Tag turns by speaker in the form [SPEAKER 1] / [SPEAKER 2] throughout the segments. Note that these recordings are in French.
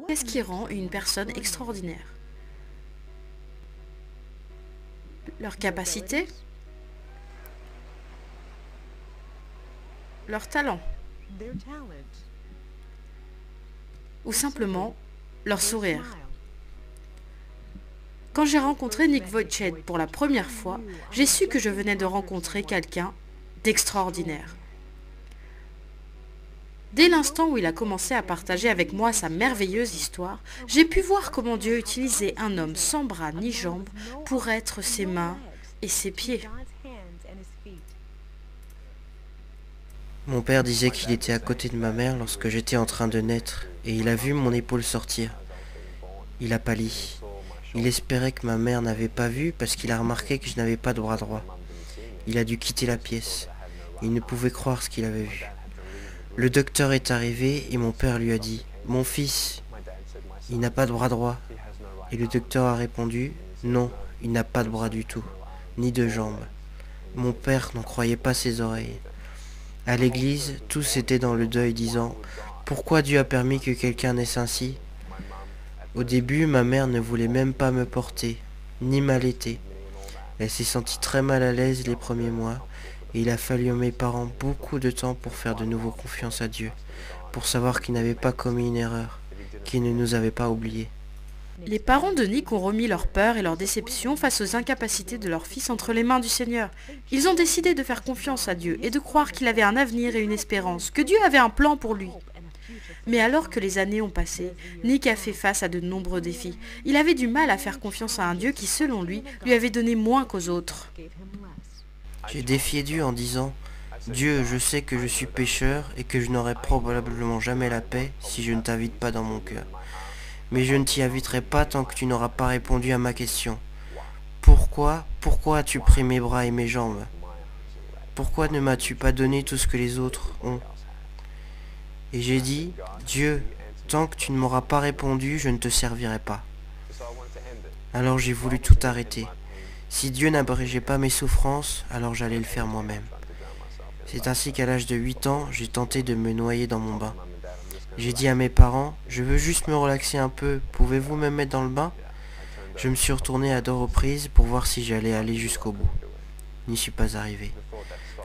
[SPEAKER 1] Qu'est-ce qui rend une personne extraordinaire? Leur capacité? Leur talent? Ou simplement leur sourire? Quand j'ai rencontré Nick Vujicic pour la première fois, j'ai su que je venais de rencontrer quelqu'un d'extraordinaire. Dès l'instant où il a commencé à partager avec moi sa merveilleuse histoire, j'ai pu voir comment Dieu utilisait un homme sans bras ni jambes pour être ses mains et ses pieds.
[SPEAKER 2] Mon père disait qu'il était à côté de ma mère lorsque j'étais en train de naître, et il a vu mon épaule sortir. Il a pâli. Il espérait que ma mère n'avait pas vu parce qu'il a remarqué que je n'avais pas de bras droit. Il a dû quitter la pièce. Il ne pouvait croire ce qu'il avait vu. Le docteur est arrivé et mon père lui a dit « Mon fils, il n'a pas de bras droit. » Et le docteur a répondu « Non, il n'a pas de bras du tout, ni de jambes. » Mon père n'en croyait pas ses oreilles. À l'église, tous étaient dans le deuil disant « Pourquoi Dieu a permis que quelqu'un naisse ainsi ?» Au début, ma mère ne voulait même pas me porter, ni m'allaiter. Elle s'est sentie très mal à l'aise les premiers mois, et il a fallu à mes parents beaucoup de temps pour faire de nouveau confiance à Dieu, pour savoir qu'il n'avait pas commis une erreur, qu'il ne nous avait pas oubliés.
[SPEAKER 1] Les parents de Nick ont remis leur peur et leur déception face aux incapacités de leur fils entre les mains du Seigneur. Ils ont décidé de faire confiance à Dieu et de croire qu'il avait un avenir et une espérance, que Dieu avait un plan pour lui. Mais alors que les années ont passé, Nick a fait face à de nombreux défis. Il avait du mal à faire confiance à un Dieu qui, selon lui, lui avait donné moins qu'aux autres.
[SPEAKER 2] J'ai défié Dieu en disant « Dieu, je sais que je suis pécheur et que je n'aurai probablement jamais la paix si je ne t'invite pas dans mon cœur. Mais je ne t'y inviterai pas tant que tu n'auras pas répondu à ma question. Pourquoi as-tu pris mes bras et mes jambes? Pourquoi ne m'as-tu pas donné tout ce que les autres ont? » Et j'ai dit, Dieu, tant que tu ne m'auras pas répondu, je ne te servirai pas. Alors j'ai voulu tout arrêter. Si Dieu n'abrégeait pas mes souffrances, alors j'allais le faire moi-même. C'est ainsi qu'à l'âge de 8 ans, j'ai tenté de me noyer dans mon bain. J'ai dit à mes parents, je veux juste me relaxer un peu, pouvez-vous me mettre dans le bain? Je me suis retourné à deux reprises pour voir si j'allais aller jusqu'au bout. N'y suis pas arrivé.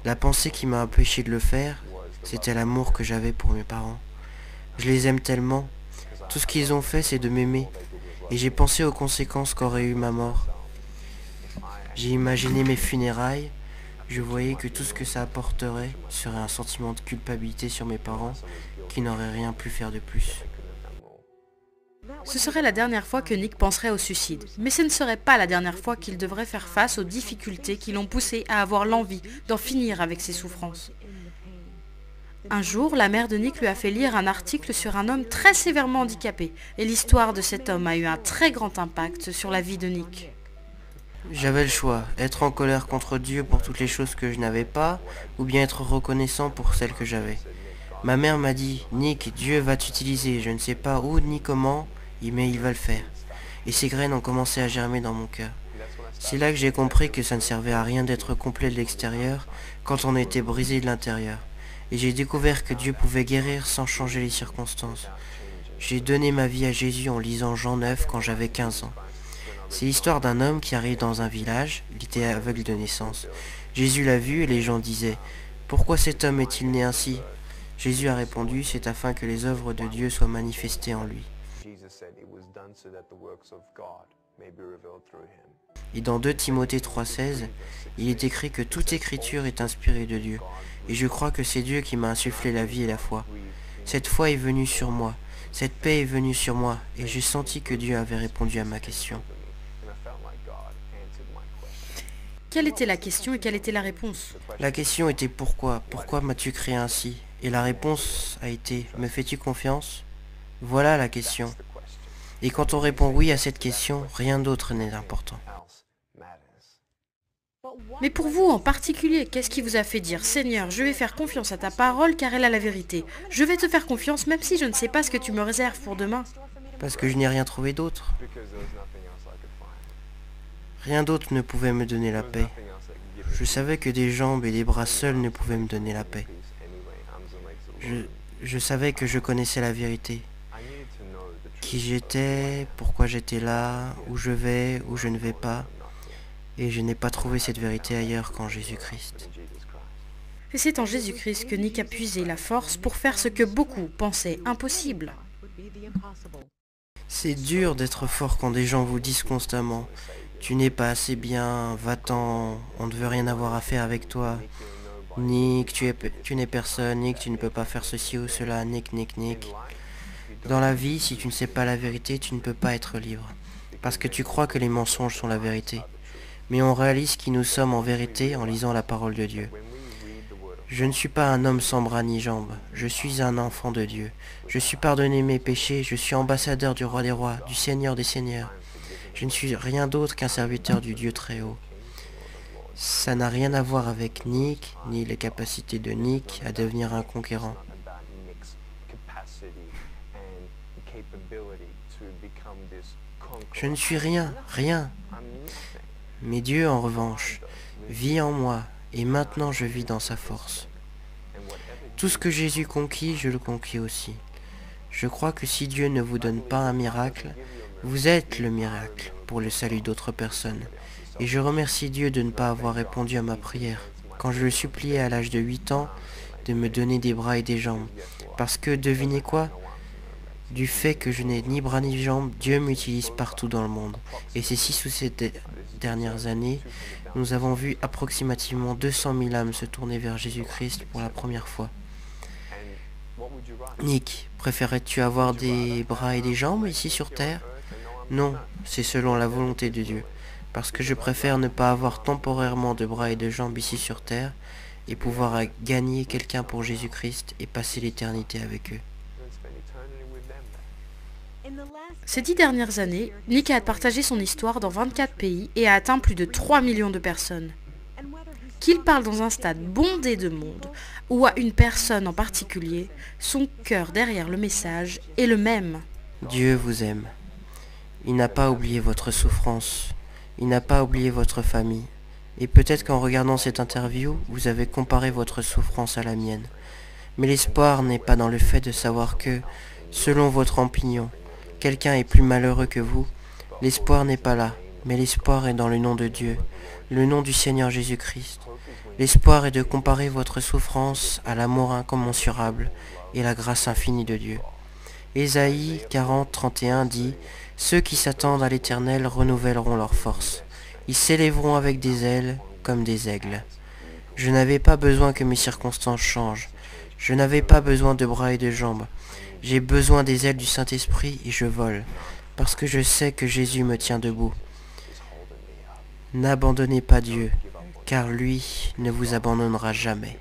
[SPEAKER 2] La pensée qui m'a empêché de le faire, c'était l'amour que j'avais pour mes parents. Je les aime tellement. Tout ce qu'ils ont fait, c'est de m'aimer. Et j'ai pensé aux conséquences qu'aurait eu ma mort. J'ai imaginé mes funérailles. Je voyais que tout ce que ça apporterait serait un sentiment de culpabilité sur mes parents qui n'auraient rien pu faire de plus.
[SPEAKER 1] Ce serait la dernière fois que Nick penserait au suicide, mais ce ne serait pas la dernière fois qu'il devrait faire face aux difficultés qui l'ont poussé à avoir l'envie d'en finir avec ses souffrances. Un jour, la mère de Nick lui a fait lire un article sur un homme très sévèrement handicapé, et l'histoire de cet homme a eu un très grand impact sur la vie de Nick.
[SPEAKER 2] J'avais le choix, être en colère contre Dieu pour toutes les choses que je n'avais pas, ou bien être reconnaissant pour celles que j'avais. Ma mère m'a dit, Nick, Dieu va t'utiliser, je ne sais pas où ni comment, mais il va le faire. Et ces graines ont commencé à germer dans mon cœur. C'est là que j'ai compris que ça ne servait à rien d'être complet de l'extérieur quand on était brisé de l'intérieur. Et j'ai découvert que Dieu pouvait guérir sans changer les circonstances. J'ai donné ma vie à Jésus en lisant Jean 9 quand j'avais 15 ans. C'est l'histoire d'un homme qui arrive dans un village, il était aveugle de naissance. Jésus l'a vu et les gens disaient « Pourquoi cet homme est-il né ainsi ?» Jésus a répondu « C'est afin que les œuvres de Dieu soient manifestées en lui. » Et dans 2 Timothée 3,16, il est écrit que toute écriture est inspirée de Dieu. Et je crois que c'est Dieu qui m'a insufflé la vie et la foi. Cette foi est venue sur moi, cette paix est venue sur moi, et j'ai senti que Dieu avait répondu à ma question.
[SPEAKER 1] Quelle était la question et quelle était la réponse?
[SPEAKER 2] La question était pourquoi? Pourquoi m'as-tu créé ainsi? Et la réponse a été me fais-tu confiance? Voilà la question. Et quand on répond oui à cette question, rien d'autre n'est important.
[SPEAKER 1] Mais pour vous en particulier, qu'est-ce qui vous a fait dire « Seigneur, je vais faire confiance à ta parole car elle a la vérité. Je vais te faire confiance même si je ne sais pas ce que tu me réserves pour demain. »
[SPEAKER 2] Parce que je n'ai rien trouvé d'autre. Rien d'autre ne pouvait me donner la paix. Je savais que des jambes et des bras seuls ne pouvaient me donner la paix. Je savais que je connaissais la vérité, qui j'étais, pourquoi j'étais là, où je vais, où je ne vais pas, et je n'ai pas trouvé cette vérité ailleurs qu'en Jésus-Christ.
[SPEAKER 1] Et c'est en Jésus-Christ que Nick a puisé la force pour faire ce que beaucoup pensaient impossible.
[SPEAKER 2] C'est dur d'être fort quand des gens vous disent constamment « Tu n'es pas assez bien, va-t'en, on ne veut rien avoir à faire avec toi. Nick, tu n'es personne, Nick, tu ne peux pas faire ceci ou cela, Nick, Nick, Nick. » Dans la vie, si tu ne sais pas la vérité, tu ne peux pas être libre. Parce que tu crois que les mensonges sont la vérité. Mais on réalise qui nous sommes en vérité en lisant la parole de Dieu. Je ne suis pas un homme sans bras ni jambes, je suis un enfant de Dieu. Je suis pardonné mes péchés, je suis ambassadeur du roi des rois, du Seigneur des seigneurs. Je ne suis rien d'autre qu'un serviteur du Dieu très haut. Ça n'a rien à voir avec Nick, ni les capacités de Nick à devenir un conquérant. Je ne suis rien, rien. Mais Dieu, en revanche, vit en moi, et maintenant je vis dans sa force. Tout ce que Jésus conquit, je le conquis aussi. Je crois que si Dieu ne vous donne pas un miracle, vous êtes le miracle pour le salut d'autres personnes. Et je remercie Dieu de ne pas avoir répondu à ma prière, quand je le suppliais à l'âge de 8 ans, de me donner des bras et des jambes. Parce que, devinez quoi ? Du fait que je n'ai ni bras ni jambes, Dieu m'utilise partout dans le monde. Et ces 6 ou 7 dernières années, nous avons vu approximativement 200 000 âmes se tourner vers Jésus-Christ pour la première fois. Nick, préférerais-tu avoir des bras et des jambes ici sur Terre ? Non, c'est selon la volonté de Dieu. Parce que je préfère ne pas avoir temporairement de bras et de jambes ici sur Terre et pouvoir gagner quelqu'un pour Jésus-Christ et passer l'éternité avec eux.
[SPEAKER 1] Ces 10 dernières années, Nick a partagé son histoire dans 24 pays et a atteint plus de 3 millions de personnes. Qu'il parle dans un stade bondé de monde ou à une personne en particulier, son cœur derrière le message est le même.
[SPEAKER 2] Dieu vous aime. Il n'a pas oublié votre souffrance. Il n'a pas oublié votre famille. Et peut-être qu'en regardant cette interview, vous avez comparé votre souffrance à la mienne. Mais l'espoir n'est pas dans le fait de savoir que, selon votre opinion, quelqu'un est plus malheureux que vous. L'espoir n'est pas là, mais l'espoir est dans le nom de Dieu, le nom du Seigneur Jésus-Christ. L'espoir est de comparer votre souffrance à l'amour incommensurable et la grâce infinie de Dieu. Ésaïe 40, 31 dit « Ceux qui s'attendent à l'Éternel renouvelleront leur force. Ils s'élèveront avec des ailes comme des aigles. » Je n'avais pas besoin que mes circonstances changent. Je n'avais pas besoin de bras et de jambes. J'ai besoin des ailes du Saint-Esprit et je vole, parce que je sais que Jésus me tient debout. N'abandonnez pas Dieu, car lui ne vous abandonnera jamais.